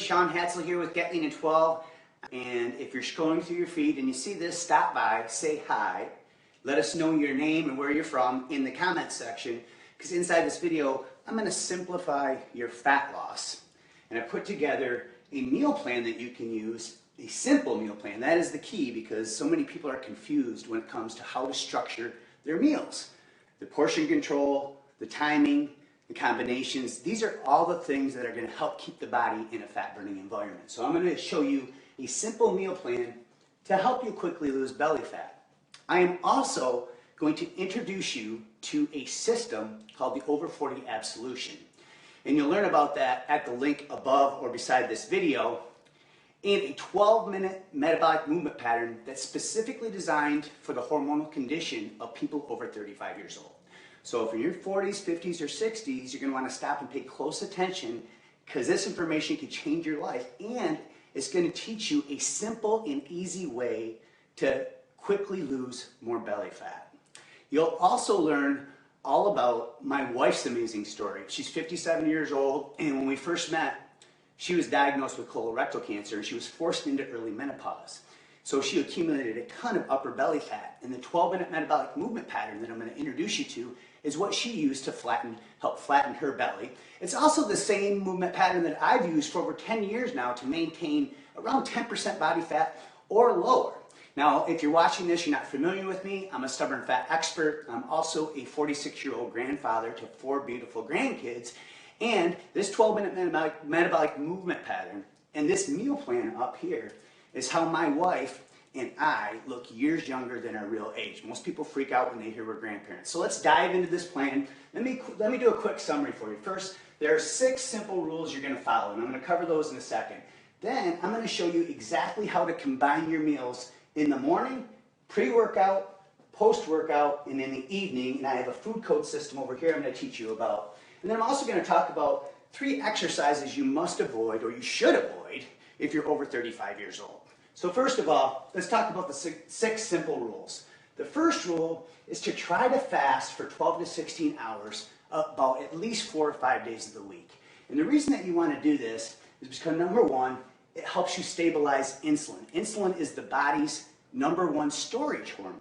Shaun Hadsall here with Get Lean in 12. And if you're scrolling through your feed and you see this, stop by, say hi. Let us know your name and where you're from in the comments section, because inside this video, I'm going to simplify your fat loss. And I put together a meal plan that you can use, a simple meal plan. That is the key, because so many people are confused when it comes to how to structure their meals. The portion control, the timing, the combinations, these are all the things that are going to help keep the body in a fat-burning environment. So I'm going to show you a simple meal plan to help you quickly lose belly fat. I am also going to introduce you to a system called the Over 40 Absolution. And you'll learn about that at the link above or beside this video, in a 12-minute metabolic movement pattern that's specifically designed for the hormonal condition of people over 35 years old. So if you're in your 40s, 50s, or 60s, you're going to want to stop and pay close attention, because this information can change your life, and it's going to teach you a simple and easy way to quickly lose more belly fat. You'll also learn all about my wife's amazing story. She's 57 years old, and when we first met, she was diagnosed with colorectal cancer, and she was forced into early menopause. So she accumulated a ton of upper belly fat, and the 12-minute metabolic movement pattern that I'm going to introduce you to is what she used to help flatten her belly. It's also the same movement pattern that I've used for over 10 years now to maintain around 10% body fat or lower. Now, if you're watching this, you're not familiar with me, I'm a stubborn fat expert. I'm also a 46-year-old grandfather to 4 beautiful grandkids. And this 12-minute metabolic movement pattern and this meal plan up here is how my wife and I look years younger than our real age. Most people freak out when they hear we're grandparents. So let's dive into this plan. Let me do a quick summary for you. First, there are 6 simple rules you're going to follow, and I'm going to cover those in a second. Then I'm going to show you exactly how to combine your meals in the morning, pre-workout, post-workout, and in the evening. And I have a food code system over here I'm going to teach you about. And then I'm also going to talk about 3 exercises you must avoid, or you should avoid, if you're over 35 years old. So first of all, let's talk about the 6 simple rules. The first rule is to try to fast for 12 to 16 hours about at least 4 or 5 days of the week. And the reason that you want to do this is because, number one, it helps you stabilize insulin. Insulin is the body's #1 storage hormone.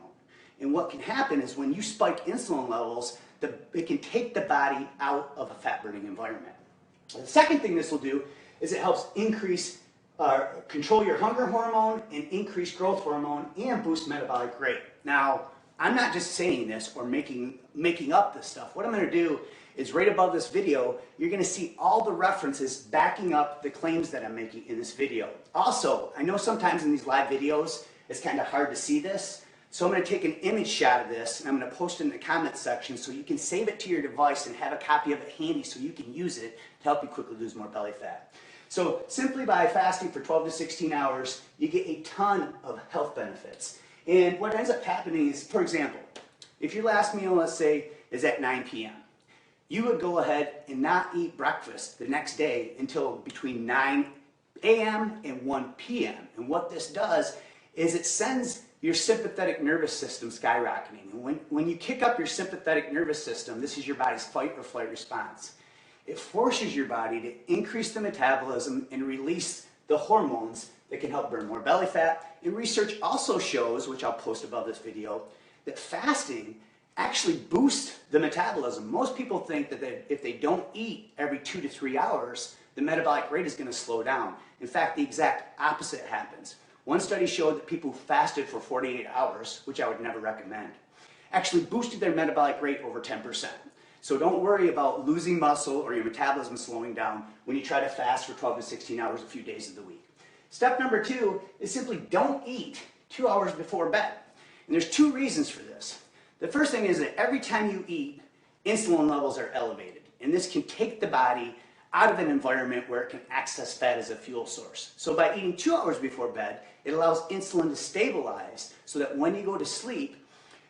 And what can happen is when you spike insulin levels, it can take the body out of a fat-burning environment. The second thing this will do is it helps control your hunger hormone and increase growth hormone and boost metabolic rate. Now, I'm not just saying this or making up this stuff. What I'm going to do is right above this video, you're going to see all the references backing up the claims that I'm making in this video. Also, I know sometimes in these live videos, it's kind of hard to see this. So I'm going to take an image shot of this, and I'm going to post it in the comments section so you can save it to your device and have a copy of it handy so you can use it to help you quickly lose more belly fat. So simply by fasting for 12 to 16 hours, you get a ton of health benefits. And what ends up happening is, for example, if your last meal, let's say, is at 9 p.m., you would go ahead and not eat breakfast the next day until between 9 a.m. and 1 p.m. And what this does is it sends your sympathetic nervous system skyrocketing. And when you kick up your sympathetic nervous system, this is your body's fight or flight response. It forces your body to increase the metabolism and release the hormones that can help burn more belly fat. And research also shows, which I'll post above this video, that fasting actually boosts the metabolism. Most people think that if they don't eat every 2 to 3 hours, the metabolic rate is going to slow down. In fact, the exact opposite happens. One study showed that people who fasted for 48 hours, which I would never recommend, actually boosted their metabolic rate over 10%. So don't worry about losing muscle or your metabolism slowing down when you try to fast for 12 to 16 hours a few days of the week. Step number 2 is simply don't eat 2 hours before bed. And there's 2 reasons for this. The first thing is that every time you eat, insulin levels are elevated. And this can take the body out of an environment where it can access fat as a fuel source. So by eating 2 hours before bed, it allows insulin to stabilize so that when you go to sleep,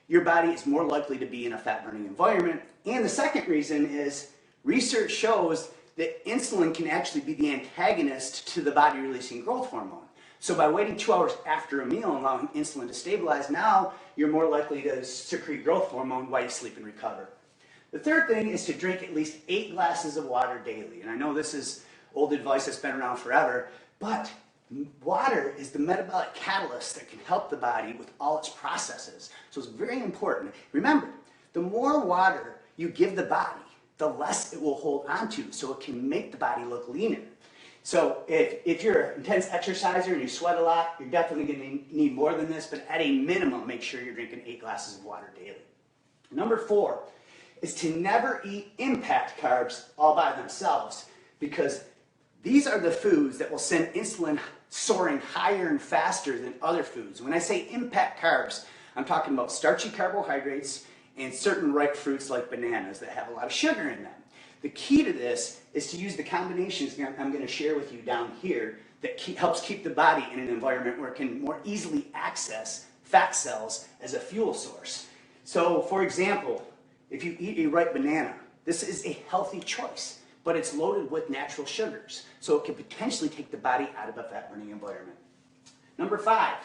your body is more likely to be in a fat-burning environment. And the second reason is research shows that insulin can actually be the antagonist to the body releasing growth hormone. So by waiting 2 hours after a meal and allowing insulin to stabilize, now you're more likely to secrete growth hormone while you sleep and recover. The third thing is to drink at least 8 glasses of water daily. And I know this is old advice that's been around forever, but water is the metabolic catalyst that can help the body with all its processes. So it's very important. Remember, the more water you give the body, the less it will hold onto, so it can make the body look leaner. So if you're an intense exerciser and you sweat a lot, you're definitely going to need more than this, but at a minimum, make sure you're drinking 8 glasses of water daily. Number 4 is to never eat impact carbs all by themselves, because these are the foods that will send insulin soaring higher and faster than other foods. When I say impact carbs, I'm talking about starchy carbohydrates and certain ripe fruits like bananas that have a lot of sugar in them. The key to this is to use the combinations I'm going to share with you down here that helps keep the body in an environment where it can more easily access fat cells as a fuel source. So, for example, if you eat a ripe banana, this is a healthy choice, but it's loaded with natural sugars, so it can potentially take the body out of a fat-burning environment. Number 5,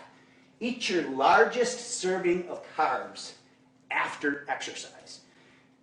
eat your largest serving of carbs after exercise.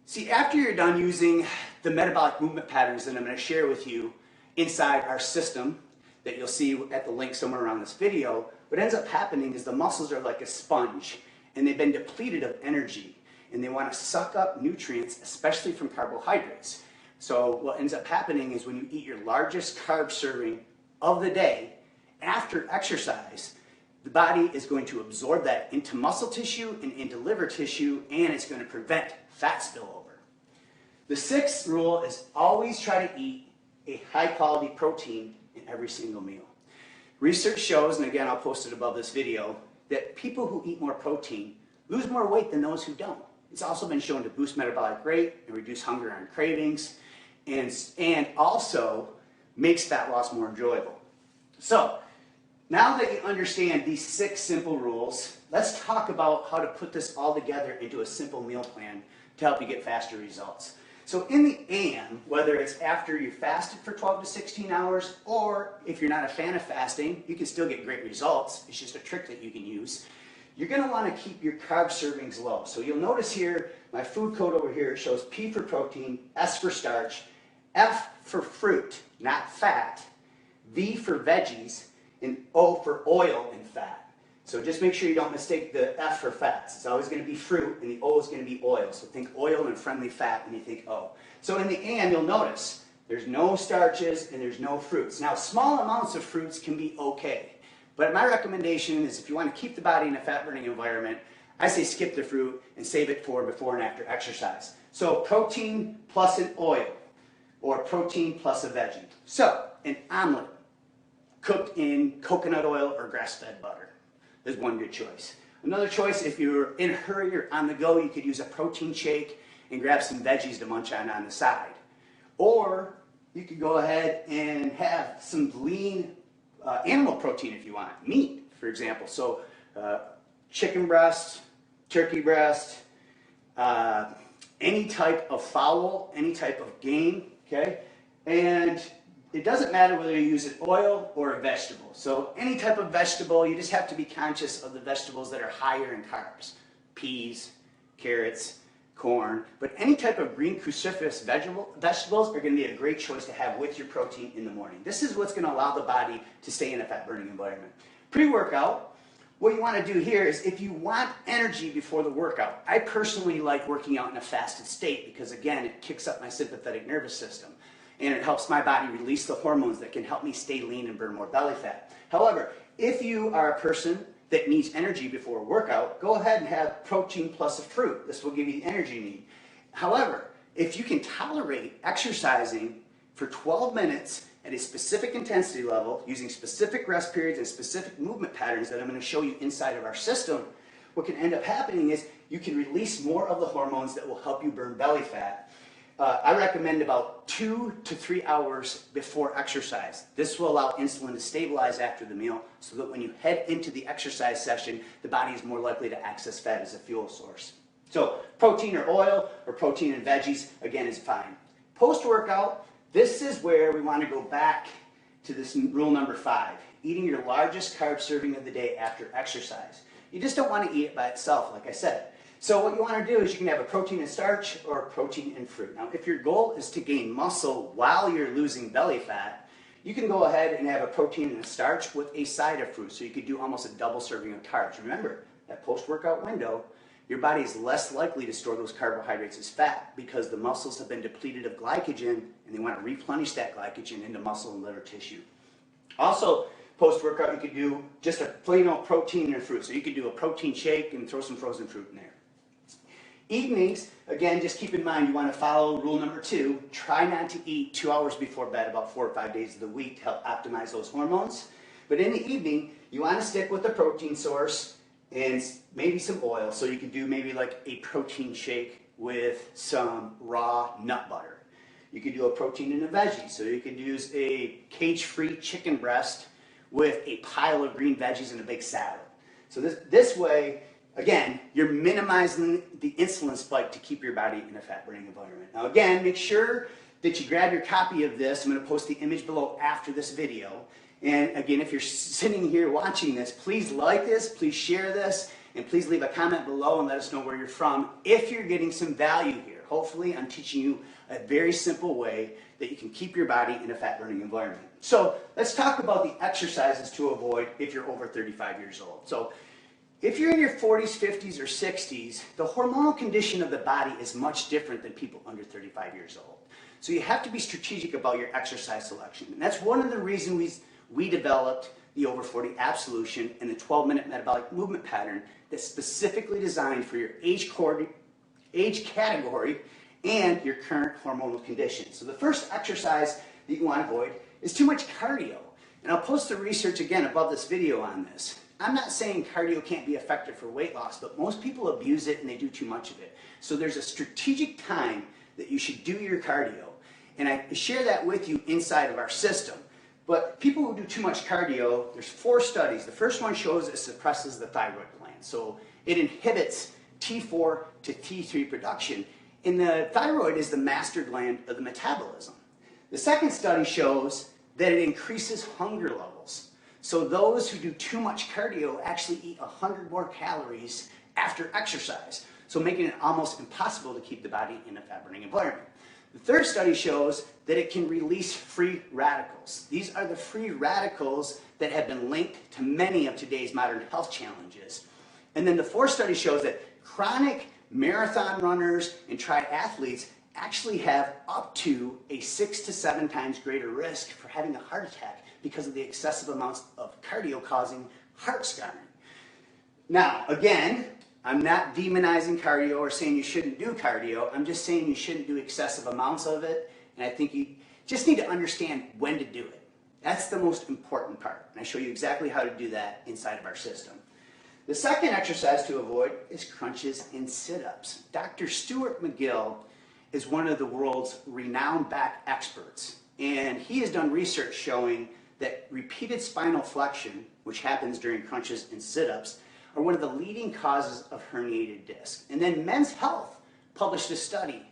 See, after you're done using the metabolic movement patterns that I'm going to share with you inside our system that you'll see at the link somewhere around this video, what ends up happening is the muscles are like a sponge and they've been depleted of energy and they want to suck up nutrients, especially from carbohydrates. So what ends up happening is when you eat your largest carb serving of the day after exercise, the body is going to absorb that into muscle tissue and into liver tissue, and it's going to prevent fat spillover. The 6th rule is always try to eat a high quality protein in every single meal. Research shows, and again I'll post it above this video, that people who eat more protein lose more weight than those who don't. It's also been shown to boost metabolic rate and reduce hunger and cravings, and also makes fat loss more enjoyable. So, now that you understand these 6 simple rules, let's talk about how to put this all together into a simple meal plan to help you get faster results. So in the AM, whether it's after you fasted for 12 to 16 hours, or if you're not a fan of fasting, you can still get great results. It's just a trick that you can use. You're going to want to keep your carb servings low. So you'll notice here, my food code over here shows P for protein, S for starch, F for fruit, not fat, V for veggies, and O for oil and fat. So just make sure you don't mistake the F for fats. It's always going to be fruit and the O is going to be oil. So think oil and friendly fat when you think O. So in the AM, you'll notice there's no starches and there's no fruits. Now, small amounts of fruits can be okay. But my recommendation is if you want to keep the body in a fat-burning environment, I say skip the fruit and save it for before and after exercise. So protein plus an oil or protein plus a veggie. So an omelet cooked in coconut oil or grass-fed butter is one good choice. Another choice, if you're in a hurry or on the go, you could use a protein shake and grab some veggies to munch on the side. Or you could go ahead and have some lean animal protein if you want. Meat, for example. So chicken breast, turkey breast, any type of fowl, any type of game, okay? And it doesn't matter whether you use an oil or a vegetable. So any type of vegetable, you just have to be conscious of the vegetables that are higher in carbs. Peas, carrots, corn. But any type of green cruciferous vegetables are going to be a great choice to have with your protein in the morning. This is what's going to allow the body to stay in a fat-burning environment. Pre-workout, what you want to do here is if you want energy before the workout, I personally like working out in a fasted state because, again, it kicks up my sympathetic nervous system. And it helps my body release the hormones that can help me stay lean and burn more belly fat. However, if you are a person that needs energy before a workout, go ahead and have protein plus a fruit. This will give you the energy you need. However, if you can tolerate exercising for 12 minutes at a specific intensity level, using specific rest periods and specific movement patterns that I'm going to show you inside of our system, what can end up happening is you can release more of the hormones that will help you burn belly fat. I recommend about 2 to 3 hours before exercise. This will allow insulin to stabilize after the meal so that when you head into the exercise session, the body is more likely to access fat as a fuel source. So protein or oil or protein and veggies, again, is fine. Post-workout, this is where we want to go back to this rule number 5, eating your largest carb serving of the day after exercise. You just don't want to eat it by itself, like I said. So what you want to do is you can have a protein and starch or a protein and fruit. Now, if your goal is to gain muscle while you're losing belly fat, you can go ahead and have a protein and a starch with a side of fruit. So you could do almost a double serving of carbs. Remember, that post-workout window, your body is less likely to store those carbohydrates as fat because the muscles have been depleted of glycogen and they want to replenish that glycogen into muscle and liver tissue. Also, post-workout, you could do just a plain old protein and fruit. So you could do a protein shake and throw some frozen fruit in there. Evenings, again, just keep in mind you want to follow rule number 2. Try not to eat 2 hours before bed about 4 or 5 days of the week to help optimize those hormones. But in the evening, you want to stick with the protein source and maybe some oil. So you could do maybe like a protein shake with some raw nut butter. You could do a protein and a veggie. So you could use a cage-free chicken breast with a pile of green veggies and a big salad. So this way, again, you're minimizing the insulin spike to keep your body in a fat-burning environment. Now again, make sure that you grab your copy of this. I'm going to post the image below after this video. And again, if you're sitting here watching this, please like this, please share this, and please leave a comment below and let us know where you're from if you're getting some value here. Hopefully, I'm teaching you a very simple way that you can keep your body in a fat-burning environment. So let's talk about the exercises to avoid if you're over 35 years old. So if you're in your 40s, 50s, or 60s, the hormonal condition of the body is much different than people under 35 years old. So you have to be strategic about your exercise selection. And that's one of the reasons we developed the Over 40 Absolution and the 12-minute metabolic movement pattern that's specifically designed for your age category and your current hormonal condition. So the first exercise that you want to avoid is too much cardio. And I'll post the research again above this video on this. I'm not saying cardio can't be effective for weight loss, but most people abuse it and they do too much of it. So there's a strategic time that you should do your cardio. And I share that with you inside of our system. But people who do too much cardio, there's 4 studies. The first one shows it suppresses the thyroid gland. So it inhibits T4 to T3 production. And the thyroid is the master gland of the metabolism. The second study shows that it increases hunger levels. So those who do too much cardio actually eat 100 more calories after exercise. So making it almost impossible to keep the body in a fat-burning environment. The third study shows that it can release free radicals. These are the free radicals that have been linked to many of today's modern health challenges. And then the fourth study shows that chronic marathon runners and triathletes actually have up to a 6 to 7 times greater risk for having a heart attack because of the excessive amounts of cardio causing heart scarring. Now, again, I'm not demonizing cardio or saying you shouldn't do cardio. I'm just saying you shouldn't do excessive amounts of it. And I think you just need to understand when to do it. That's the most important part. And I show you exactly how to do that inside of our system. The second exercise to avoid is crunches and sit-ups. Dr. Stuart McGill is one of the world's renowned back experts. And he has done research showing that repeated spinal flexion, which happens during crunches and sit-ups, are one of the leading causes of herniated disc. And then Men's Health published a study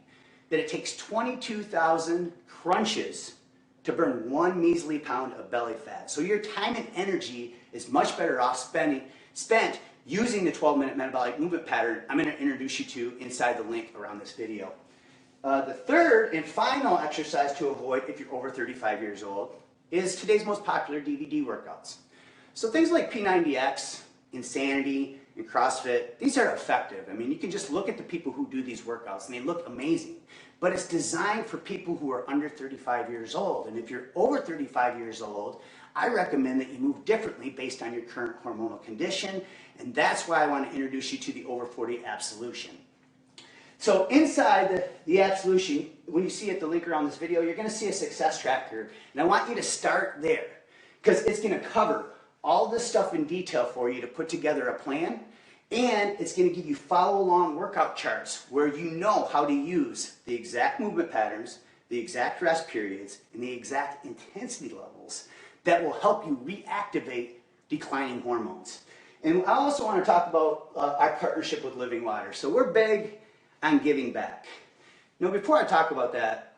that it takes 22,000 crunches to burn 1 measly pound of belly fat. So your time and energy is much better off spent using the 12-minute metabolic movement pattern I'm going to introduce you to inside the link around this video. The third and final exercise to avoid if you're over 35 years old is today's most popular DVD workouts. So things like P90X, Insanity, and CrossFit, these are effective. I mean, you can just look at the people who do these workouts and they look amazing. But it's designed for people who are under 35 years old. And if you're over 35 years old, I recommend that you move differently based on your current hormonal condition. And that's why I want to introduce you to the Over 40 Absolution. So inside the Absolution, when you see at the link around this video, you're going to see a success tracker. And I want you to start there because it's going to cover all this stuff in detail for you to put together a plan, and it's going to give you follow-along workout charts where you know how to use the exact movement patterns, the exact rest periods, and the exact intensity levels that will help you reactivate declining hormones. And I also want to talk about our partnership with Living Water. So we're big on giving back. Now, before I talk about that,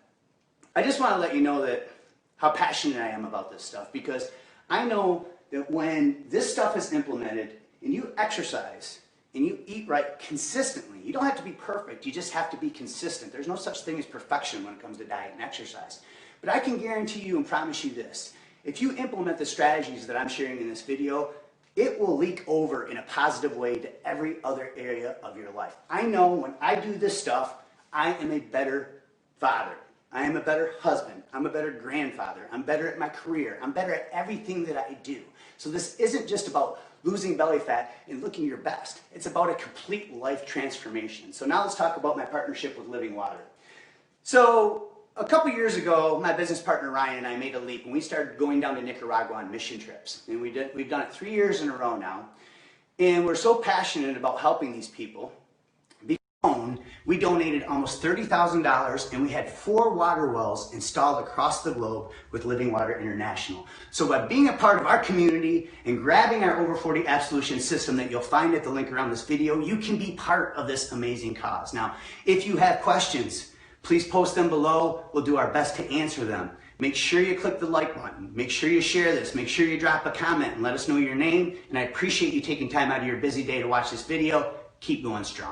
I just want to let you know that how passionate I am about this stuff, because I know that when this stuff is implemented and you exercise and you eat right consistently, you don't have to be perfect, you just have to be consistent. There's no such thing as perfection when it comes to diet and exercise. But I can guarantee you and promise you this, if you implement the strategies that I'm sharing in this video, it will leak over in a positive way to every other area of your life. I know when I do this stuff, I am a better father. I am a better husband. I'm a better grandfather. I'm better at my career. I'm better at everything that I do. So this isn't just about losing belly fat and looking your best. It's about a complete life transformation. So now let's talk about my partnership with Living Water. So a couple years ago, my business partner Ryan and I made a leap and we started going down to Nicaragua on mission trips. And we've done it 3 years in a row now. And we're so passionate about helping these people. We donated almost $30,000 and we had 4 water wells installed across the globe with Living Water International. So by being a part of our community and grabbing our Over 40 Absolution system that you'll find at the link around this video, you can be part of this amazing cause. Now, if you have questions, please post them below. We'll do our best to answer them. Make sure you click the like button. Make sure you share this. Make sure you drop a comment and let us know your name. And I appreciate you taking time out of your busy day to watch this video. Keep going strong.